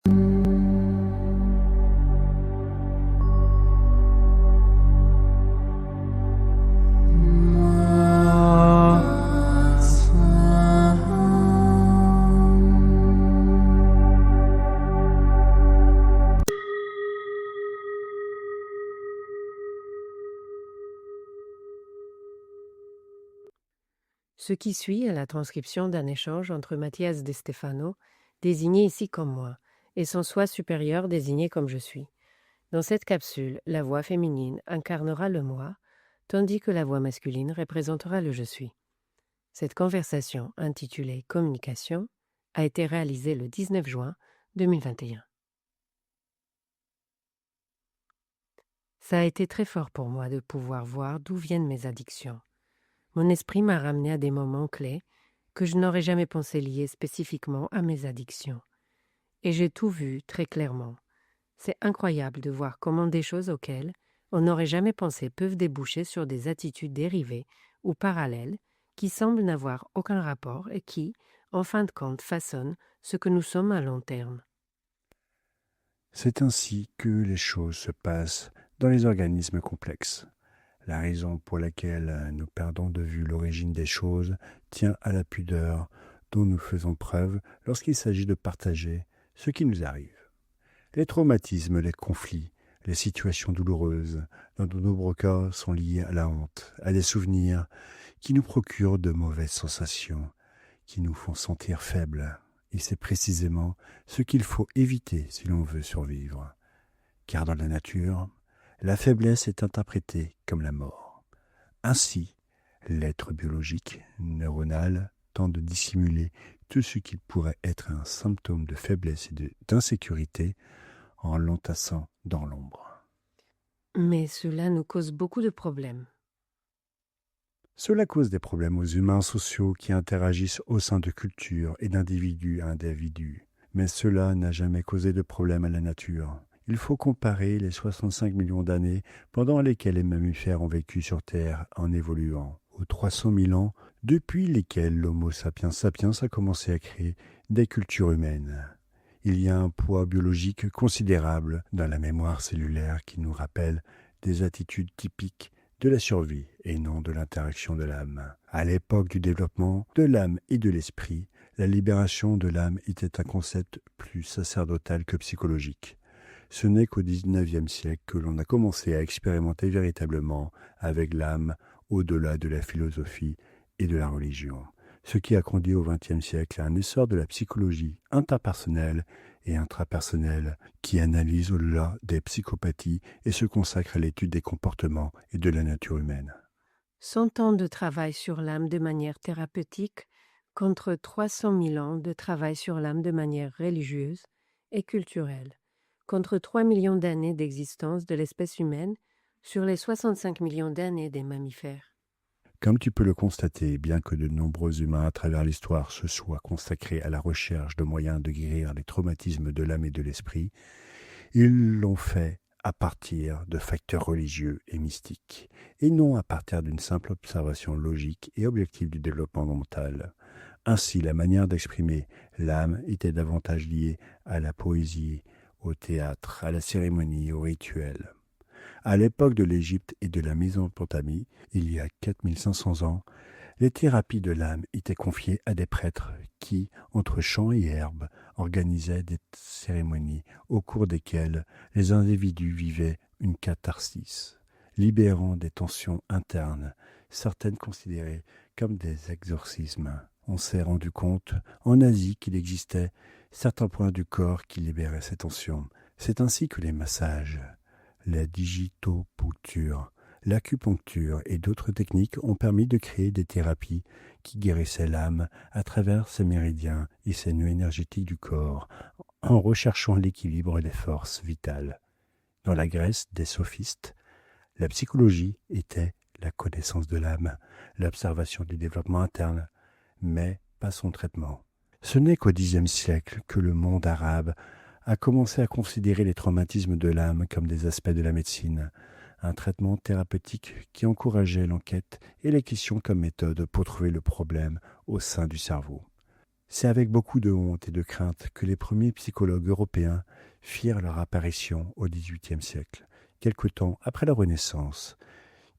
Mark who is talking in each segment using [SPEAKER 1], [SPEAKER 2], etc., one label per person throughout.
[SPEAKER 1] Ce qui suit est la transcription d'un échange entre Mathias De Stefano, désigné ici comme moi, et son soi supérieur désigné comme je suis. Dans cette capsule, la voix féminine incarnera le moi, tandis que la voix masculine représentera le je suis. Cette conversation, intitulée Communication, a été réalisée le 19 juin 2021. Ça a été très fort pour moi de pouvoir voir d'où viennent mes addictions. Mon esprit m'a ramené à des moments clés que je n'aurais jamais pensé liés spécifiquement à mes addictions. Et j'ai tout vu très clairement. C'est incroyable de voir comment des choses auxquelles on n'aurait jamais pensé peuvent déboucher sur des attitudes dérivées ou parallèles qui semblent n'avoir aucun rapport et qui, en fin de compte, façonnent ce que nous sommes à long terme.
[SPEAKER 2] C'est ainsi que les choses se passent dans les organismes complexes. La raison pour laquelle nous perdons de vue l'origine des choses tient à la pudeur dont nous faisons preuve lorsqu'il s'agit de partager ce qui nous arrive. Les traumatismes, les conflits, les situations douloureuses, dans de nombreux cas, sont liés à la honte, à des souvenirs qui nous procurent de mauvaises sensations, qui nous font sentir faibles. Et c'est précisément ce qu'il faut éviter si l'on veut survivre. Car dans la nature, la faiblesse est interprétée comme la mort. Ainsi, l'être biologique, neuronal, tente de dissimuler tout ce qui pourrait être un symptôme de faiblesse et d'insécurité en l'entassant dans l'ombre.
[SPEAKER 1] Mais cela nous cause beaucoup de problèmes.
[SPEAKER 2] Cela cause des problèmes aux humains sociaux qui interagissent au sein de cultures et d'individu à individu. Mais cela n'a jamais causé de problème à la nature. Il faut comparer les 65 millions d'années pendant lesquelles les mammifères ont vécu sur Terre en évoluant, aux 300 000 ans depuis lesquels l'Homo sapiens sapiens a commencé à créer des cultures humaines. Il y a un poids biologique considérable dans la mémoire cellulaire qui nous rappelle des attitudes typiques de la survie et non de l'interaction de l'âme. À l'époque du développement de l'âme et de l'esprit, la libération de l'âme était un concept plus sacerdotal que psychologique. Ce n'est qu'au XIXe siècle que l'on a commencé à expérimenter véritablement avec l'âme au-delà de la philosophie et de la religion, ce qui a conduit au XXe siècle à un essor de la psychologie interpersonnelle et intrapersonnelle qui analyse au-delà des psychopathies et se consacre à l'étude des comportements et de la nature humaine.
[SPEAKER 1] 100 ans de travail sur l'âme de manière thérapeutique contre 300 000 ans de travail sur l'âme de manière religieuse et culturelle, contre 3 millions d'années d'existence de l'espèce humaine sur les 65 millions d'années des mammifères.
[SPEAKER 2] Comme tu peux le constater, bien que de nombreux humains à travers l'histoire se soient consacrés à la recherche de moyens de guérir les traumatismes de l'âme et de l'esprit, ils l'ont fait à partir de facteurs religieux et mystiques, et non à partir d'une simple observation logique et objective du développement mental. Ainsi, la manière d'exprimer l'âme était davantage liée à la poésie, au théâtre, à la cérémonie, au rituel. À l'époque de l'Égypte et de la Mésopotamie, il y a 4500 ans, les thérapies de l'âme étaient confiées à des prêtres qui, entre chants et herbes, organisaient des cérémonies au cours desquelles les individus vivaient une catharsis, libérant des tensions internes, certaines considérées comme des exorcismes. On s'est rendu compte en Asie qu'il existait certains points du corps qui libéraient ces tensions. C'est ainsi que les massages, la digitopuncture, l'acupuncture et d'autres techniques ont permis de créer des thérapies qui guérissaient l'âme à travers ses méridiens et ses nœuds énergétiques du corps, en recherchant l'équilibre et les forces vitales. Dans la Grèce des sophistes, la psychologie était la connaissance de l'âme, l'observation du développement interne, mais pas son traitement. Ce n'est qu'au Xe siècle que le monde arabe a commencé à considérer les traumatismes de l'âme comme des aspects de la médecine, un traitement thérapeutique qui encourageait l'enquête et les questions comme méthode pour trouver le problème au sein du cerveau. C'est avec beaucoup de honte et de crainte que les premiers psychologues européens firent leur apparition au XVIIIe siècle, quelque temps après la Renaissance,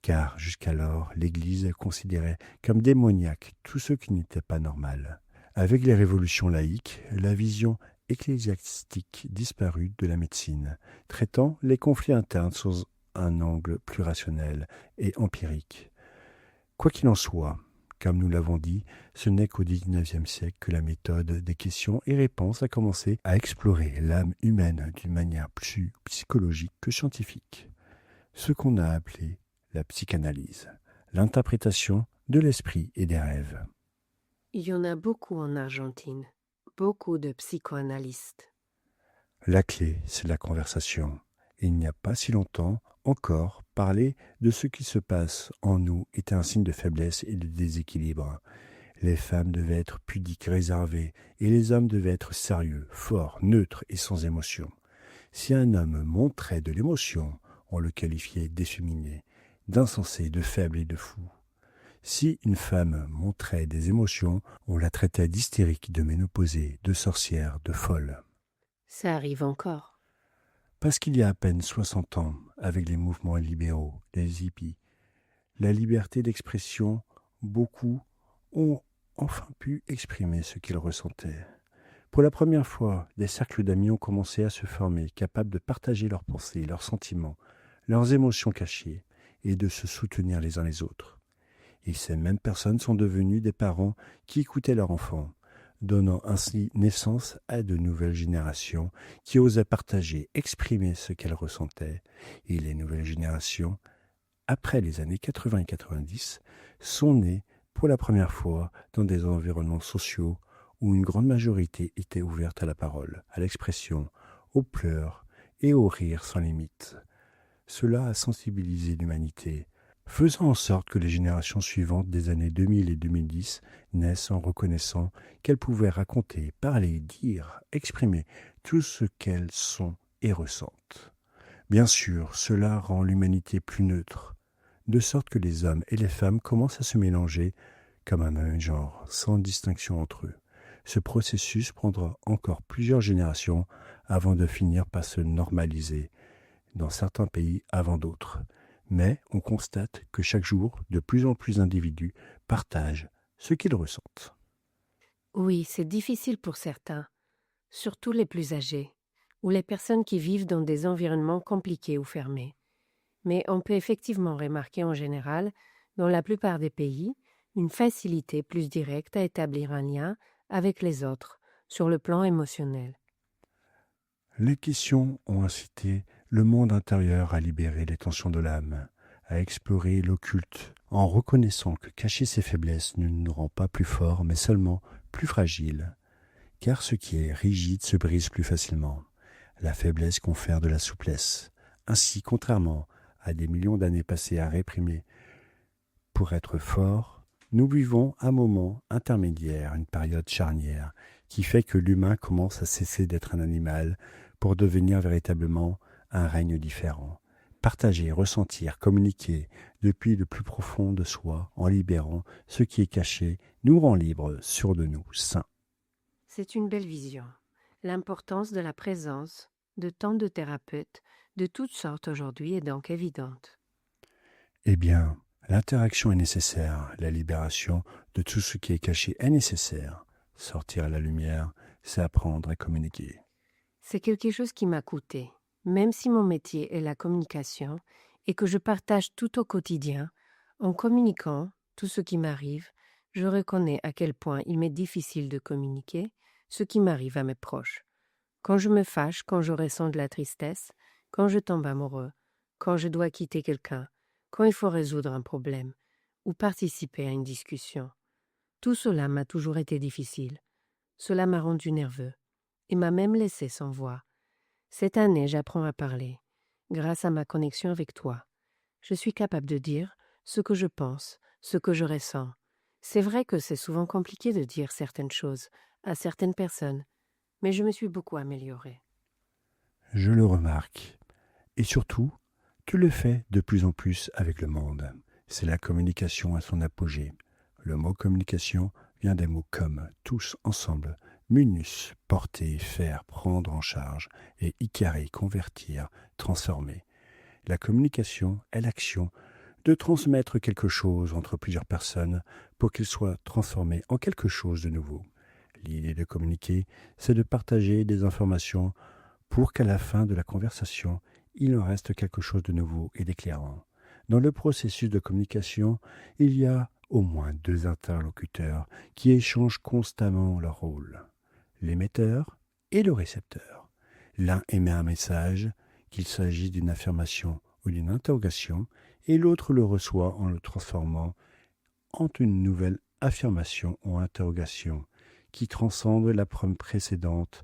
[SPEAKER 2] car jusqu'alors l'Église considérait comme démoniaque tout ce qui n'était pas normal. Avec les révolutions laïques, la vision ecclésiastique disparut de la médecine, traitant les conflits internes sous un angle plus rationnel et empirique. Quoi qu'il en soit, comme nous l'avons dit, ce n'est qu'au XIXe siècle que la méthode des questions et réponses a commencé à explorer l'âme humaine d'une manière plus psychologique que scientifique. Ce qu'on a appelé la psychanalyse, l'interprétation de l'esprit et des rêves.
[SPEAKER 1] Il y en a beaucoup en Argentine, beaucoup de psychoanalystes.
[SPEAKER 2] La clé, c'est la conversation. Et il n'y a pas si longtemps, encore, parler de ce qui se passe en nous était un signe de faiblesse et de déséquilibre. Les femmes devaient être pudiques, réservées, et les hommes devaient être sérieux, forts, neutres et sans émotion. Si un homme montrait de l'émotion, on le qualifiait d'efféminé, d'insensé, de faible et de fou. Si une femme montrait des émotions, on la traitait d'hystérique, de ménopausée, de sorcière, de folle.
[SPEAKER 1] Ça arrive encore.
[SPEAKER 2] Parce qu'il y a à peine 60 ans, avec les mouvements libéraux, les hippies, la liberté d'expression, beaucoup ont enfin pu exprimer ce qu'ils ressentaient. Pour la première fois, des cercles d'amis ont commencé à se former, capables de partager leurs pensées, leurs sentiments, leurs émotions cachées, et de se soutenir les uns les autres. Et ces mêmes personnes sont devenues des parents qui écoutaient leurs enfants, donnant ainsi naissance à de nouvelles générations qui osaient partager, exprimer ce qu'elles ressentaient. Et les nouvelles générations, après les années 80 et 90, sont nées pour la première fois dans des environnements sociaux où une grande majorité était ouverte à la parole, à l'expression, aux pleurs et aux rires sans limite. Cela a sensibilisé l'humanité, faisant en sorte que les générations suivantes des années 2000 et 2010 naissent en reconnaissant qu'elles pouvaient raconter, parler, dire, exprimer tout ce qu'elles sont et ressentent. Bien sûr, cela rend l'humanité plus neutre, de sorte que les hommes et les femmes commencent à se mélanger comme un même genre, sans distinction entre eux. Ce processus prendra encore plusieurs générations avant de finir par se normaliser, dans certains pays avant d'autres. Mais on constate que chaque jour, de plus en plus d'individus partagent ce qu'ils ressentent.
[SPEAKER 1] Oui, c'est difficile pour certains, surtout les plus âgés, ou les personnes qui vivent dans des environnements compliqués ou fermés. Mais on peut effectivement remarquer en général, dans la plupart des pays, une facilité plus directe à établir un lien avec les autres, sur le plan émotionnel.
[SPEAKER 2] Les questions ont incité le monde intérieur à libérer les tensions de l'âme, à explorer l'occulte, en reconnaissant que cacher ses faiblesses ne nous rend pas plus forts, mais seulement plus fragiles. Car ce qui est rigide se brise plus facilement. La faiblesse confère de la souplesse. Ainsi, contrairement à des millions d'années passées à réprimer pour être fort, nous vivons un moment intermédiaire, une période charnière, qui fait que l'humain commence à cesser d'être un animal pour devenir véritablement un règne différent. Partager, ressentir, communiquer depuis le plus profond de soi, en libérant ce qui est caché, nous rend libres, sûrs de nous, sains.
[SPEAKER 1] C'est une belle vision. L'importance de la présence de tant de thérapeutes de toutes sortes aujourd'hui est donc évidente.
[SPEAKER 2] Eh bien, l'interaction est nécessaire, la libération de tout ce qui est caché est nécessaire. Sortir à la lumière, c'est apprendre à communiquer.
[SPEAKER 1] C'est quelque chose qui m'a coûté. Même si mon métier est la communication et que je partage tout au quotidien, en communiquant tout ce qui m'arrive, je reconnais à quel point il m'est difficile de communiquer ce qui m'arrive à mes proches. Quand je me fâche, quand je ressens de la tristesse, quand je tombe amoureux, quand je dois quitter quelqu'un, quand il faut résoudre un problème ou participer à une discussion. Tout cela m'a toujours été difficile. Cela m'a rendu nerveux et m'a même laissé sans voix. Cette année, j'apprends à parler. Grâce à ma connexion avec toi, je suis capable de dire ce que je pense, ce que je ressens. C'est vrai que c'est souvent compliqué de dire certaines choses à certaines personnes, mais je me suis beaucoup améliorée.
[SPEAKER 2] Je le remarque. Et surtout, tu le fais de plus en plus avec le monde. C'est la communication à son apogée. Le mot communication vient des mots comme tous ensemble, munus, porter, faire, prendre en charge, et icare, convertir, transformer. La communication est l'action de transmettre quelque chose entre plusieurs personnes pour qu'il soit transformé en quelque chose de nouveau. L'idée de communiquer, c'est de partager des informations pour qu'à la fin de la conversation, il en reste quelque chose de nouveau et d'éclairant. Dans le processus de communication, il y a au moins deux interlocuteurs qui échangent constamment leur rôle, l'émetteur et le récepteur. L'un émet un message, qu'il s'agisse d'une affirmation ou d'une interrogation, et l'autre le reçoit en le transformant en une nouvelle affirmation ou interrogation qui transcende la précédente,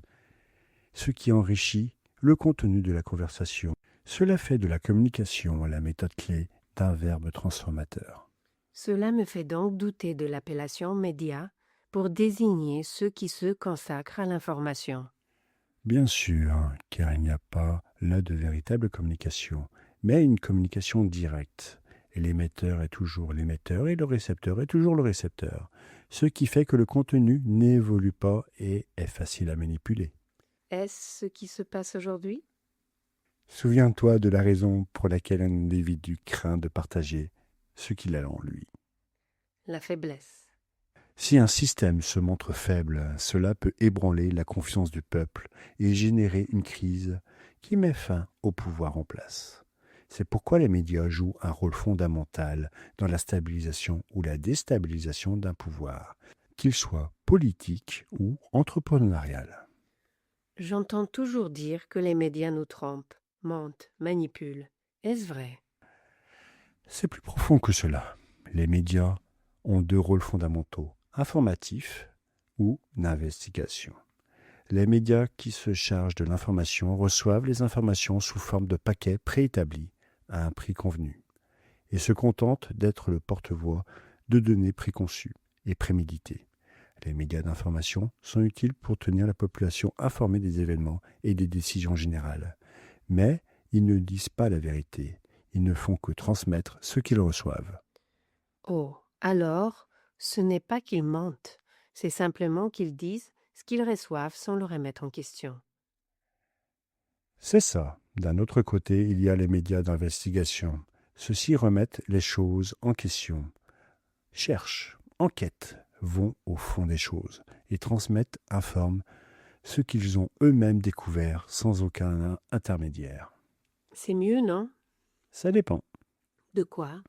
[SPEAKER 2] ce qui enrichit le contenu de la conversation. Cela fait de la communication la méthode clé d'un verbe transformateur.
[SPEAKER 1] Cela me fait donc douter de l'appellation média pour désigner ceux qui se consacrent à l'information.
[SPEAKER 2] Bien sûr, car il n'y a pas là de véritable communication, mais une communication directe. Et l'émetteur est toujours l'émetteur et le récepteur est toujours le récepteur, ce qui fait que le contenu n'évolue pas et est facile à manipuler.
[SPEAKER 1] Est-ce ce qui se passe aujourd'hui?
[SPEAKER 2] Souviens-toi de la raison pour laquelle un individu craint de partager ce qu'il a en lui.
[SPEAKER 1] La faiblesse.
[SPEAKER 2] Si un système se montre faible, cela peut ébranler la confiance du peuple et générer une crise qui met fin au pouvoir en place. C'est pourquoi les médias jouent un rôle fondamental dans la stabilisation ou la déstabilisation d'un pouvoir, qu'il soit politique ou entrepreneurial.
[SPEAKER 1] J'entends toujours dire que les médias nous trompent, mentent, manipulent. Est-ce vrai?
[SPEAKER 2] C'est plus profond que cela. Les médias ont deux rôles fondamentaux, informatif ou d'investigation. Les médias qui se chargent de l'information reçoivent les informations sous forme de paquets préétablis à un prix convenu et se contentent d'être le porte-voix de données préconçues et préméditées. Les médias d'information sont utiles pour tenir la population informée des événements et des décisions générales, mais ils ne disent pas la vérité, ils ne font que transmettre ce qu'ils reçoivent.
[SPEAKER 1] Oh, alors, ce n'est pas qu'ils mentent, c'est simplement qu'ils disent ce qu'ils reçoivent sans le remettre en question.
[SPEAKER 2] C'est ça. D'un autre côté, il y a les médias d'investigation. Ceux-ci remettent les choses en question, cherchent, enquêtent, vont au fond des choses et transmettent, informent ce qu'ils ont eux-mêmes découvert sans aucun intermédiaire.
[SPEAKER 1] C'est mieux, non?
[SPEAKER 2] Ça dépend
[SPEAKER 1] De quoi?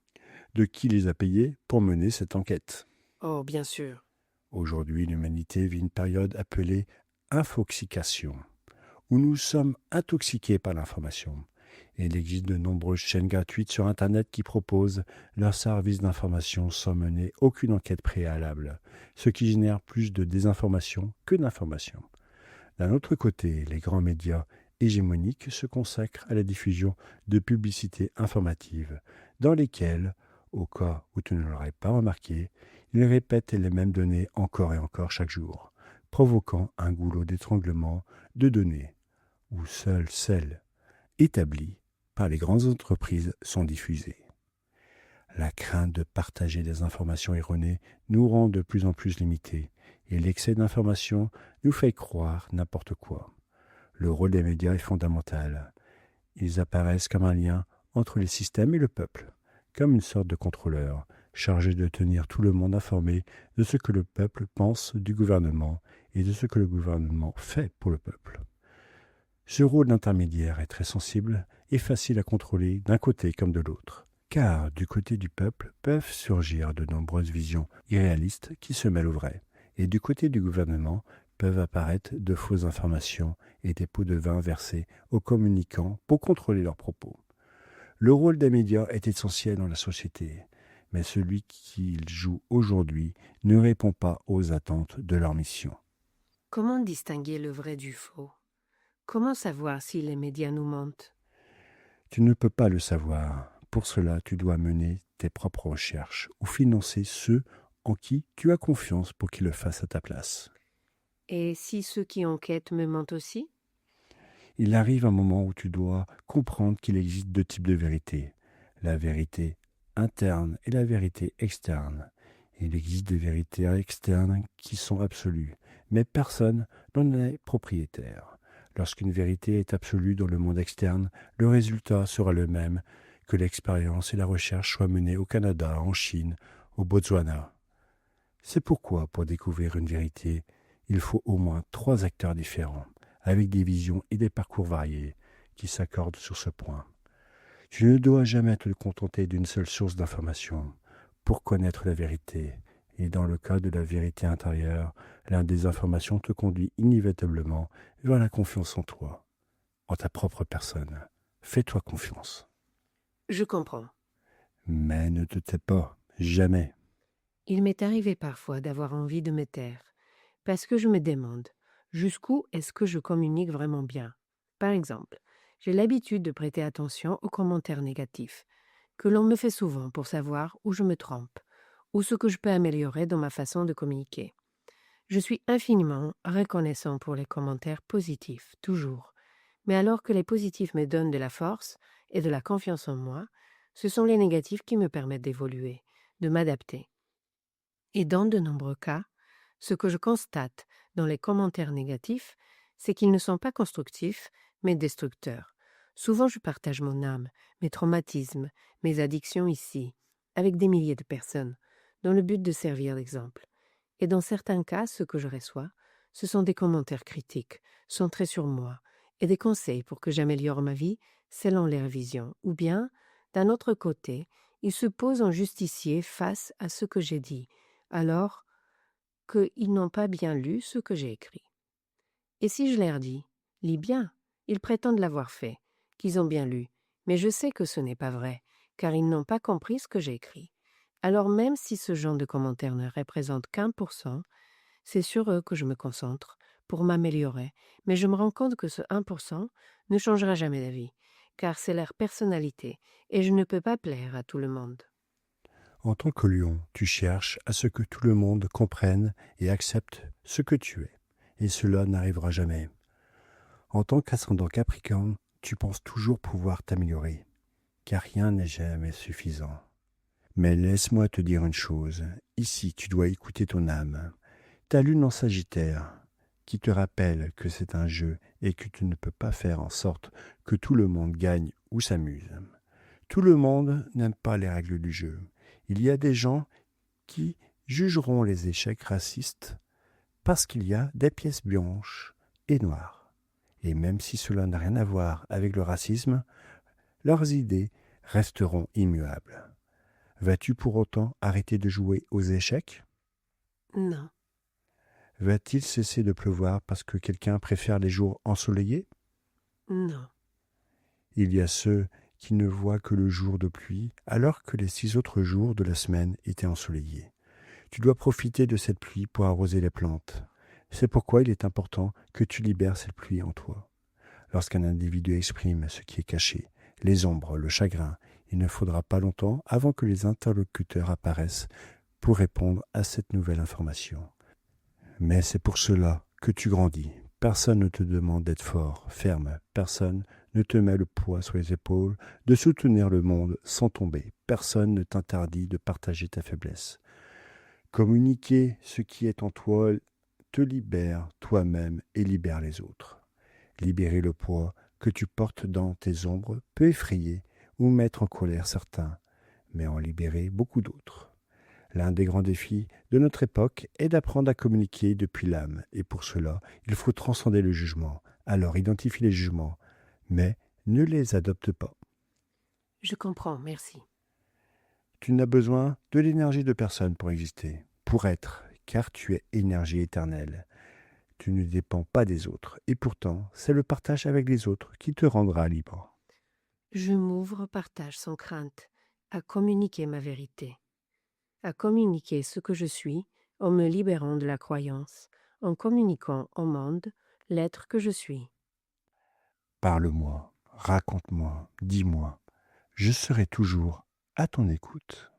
[SPEAKER 2] de qui les a payés pour mener cette enquête.
[SPEAKER 1] Oh, bien sûr.
[SPEAKER 2] Aujourd'hui, l'humanité vit une période appelée infoxication, où nous sommes intoxiqués par l'information. Et il existe de nombreuses chaînes gratuites sur Internet qui proposent leurs services d'information sans mener aucune enquête préalable, ce qui génère plus de désinformation que d'information. D'un autre côté, les grands médias hégémoniques se consacrent à la diffusion de publicités informatives, dans lesquelles, au cas où tu ne l'aurais pas remarqué, ils répètent les mêmes données encore et encore chaque jour, provoquant un goulot d'étranglement de données, où seules celles établies par les grandes entreprises sont diffusées. La crainte de partager des informations erronées nous rend de plus en plus limités, et l'excès d'informations nous fait croire n'importe quoi. Le rôle des médias est fondamental. Ils apparaissent comme un lien entre les systèmes et le peuple, comme une sorte de contrôleur, chargé de tenir tout le monde informé de ce que le peuple pense du gouvernement et de ce que le gouvernement fait pour le peuple. Ce rôle d'intermédiaire est très sensible et facile à contrôler d'un côté comme de l'autre, car du côté du peuple peuvent surgir de nombreuses visions irréalistes qui se mêlent au vrai, et du côté du gouvernement peuvent apparaître de fausses informations et des pots de vin versés aux communicants pour contrôler leurs propos. Le rôle des médias est essentiel dans la société, mais celui qu'ils jouent aujourd'hui ne répond pas aux attentes de leur mission.
[SPEAKER 1] Comment distinguer le vrai du faux? Comment savoir si les médias nous mentent?
[SPEAKER 2] Tu ne peux pas le savoir. Pour cela, tu dois mener tes propres recherches ou financer ceux en qui tu as confiance pour qu'ils le fassent à ta place.
[SPEAKER 1] Et si ceux qui enquêtent me mentent aussi?
[SPEAKER 2] Il arrive un moment où tu dois comprendre qu'il existe deux types de vérité. La vérité interne et la vérité externe. Il existe des vérités externes qui sont absolues, mais personne n'en est propriétaire. Lorsqu'une vérité est absolue dans le monde externe, le résultat sera le même que l'expérience et la recherche soient menées au Canada, en Chine, au Botswana. C'est pourquoi, pour découvrir une vérité, il faut au moins 3 acteurs différents, avec des visions et des parcours variés, qui s'accordent sur ce point. Tu ne dois jamais te contenter d'une seule source d'information pour connaître la vérité. Et dans le cas de la vérité intérieure, l'un des informations te conduit inévitablement vers la confiance en toi, en ta propre personne. Fais-toi confiance.
[SPEAKER 1] Je comprends.
[SPEAKER 2] Mais ne te tais pas, jamais.
[SPEAKER 1] Il m'est arrivé parfois d'avoir envie de me taire, parce que je me demande jusqu'où est-ce que je communique vraiment bien. Par exemple, j'ai l'habitude de prêter attention aux commentaires négatifs, que l'on me fait souvent pour savoir où je me trompe, ou ce que je peux améliorer dans ma façon de communiquer. Je suis infiniment reconnaissant pour les commentaires positifs, toujours. Mais alors que les positifs me donnent de la force et de la confiance en moi, ce sont les négatifs qui me permettent d'évoluer, de m'adapter. Et dans de nombreux cas, ce que je constate dans les commentaires négatifs, c'est qu'ils ne sont pas constructifs, mais destructeurs. Souvent, je partage mon âme, mes traumatismes, mes addictions ici, avec des milliers de personnes, dans le but de servir d'exemple. Et dans certains cas, ce que je reçois, ce sont des commentaires critiques, centrés sur moi, et des conseils pour que j'améliore ma vie selon leur vision. Ou bien, d'un autre côté, ils se posent en justicier face à ce que j'ai dit, alors qu'ils n'ont pas bien lu ce que j'ai écrit. Et si je leur dis « lis bien », ils prétendent l'avoir fait, qu'ils ont bien lu, mais je sais que ce n'est pas vrai, car ils n'ont pas compris ce que j'ai écrit. Alors même si ce genre de commentaires ne représente qu'1%, c'est sur eux que je me concentre pour m'améliorer, mais je me rends compte que ce 1% ne changera jamais d'avis, car c'est leur personnalité, et je ne peux pas plaire à tout le monde.
[SPEAKER 2] En tant que lion, tu cherches à ce que tout le monde comprenne et accepte ce que tu es, et cela n'arrivera jamais. En tant qu'ascendant Capricorne, tu penses toujours pouvoir t'améliorer, car rien n'est jamais suffisant. Mais laisse-moi te dire une chose, ici tu dois écouter ton âme, ta lune en Sagittaire, qui te rappelle que c'est un jeu et que tu ne peux pas faire en sorte que tout le monde gagne ou s'amuse. Tout le monde n'aime pas les règles du jeu. Il y a des gens qui jugeront les échecs racistes parce qu'il y a des pièces blanches et noires. Et même si cela n'a rien à voir avec le racisme, leurs idées resteront immuables. Vas-tu pour autant arrêter de jouer aux échecs ?
[SPEAKER 1] Non,
[SPEAKER 2] Va-t-il cesser de pleuvoir parce que quelqu'un préfère les jours ensoleillés ?
[SPEAKER 1] non,
[SPEAKER 2] Il y a ceux qui ne voient que le jour de pluie alors que les 6 autres jours de la semaine étaient ensoleillés. Tu dois profiter de cette pluie pour arroser les plantes. C'est pourquoi il est important que tu libères cette pluie en toi. Lorsqu'un individu exprime ce qui est caché, les ombres, le chagrin, il ne faudra pas longtemps avant que les interlocuteurs apparaissent pour répondre à cette nouvelle information. Mais c'est pour cela que tu grandis. Personne ne te demande d'être fort, ferme. Personne ne te met le poids sur les épaules de soutenir le monde sans tomber. Personne ne t'interdit de partager ta faiblesse. Communiquer ce qui est en toi te libère toi-même et libère les autres. Libérer le poids que tu portes dans tes ombres peut effrayer ou mettre en colère certains, mais en libérer beaucoup d'autres. L'un des grands défis de notre époque est d'apprendre à communiquer depuis l'âme, et pour cela, il faut transcender le jugement. Alors identifie les jugements, mais ne les adopte pas.
[SPEAKER 1] je comprends, merci.
[SPEAKER 2] Tu n'as besoin de l'énergie de personne pour exister, pour être, car tu es énergie éternelle. Tu ne dépends pas des autres, et pourtant, c'est le partage avec les autres qui te rendra libre.
[SPEAKER 1] Je m'ouvre au partage sans crainte, à communiquer ma vérité, à communiquer ce que je suis en me libérant de la croyance, en communiquant au monde l'être que je suis.
[SPEAKER 2] Parle-moi, raconte-moi, dis-moi. Je serai toujours à ton écoute.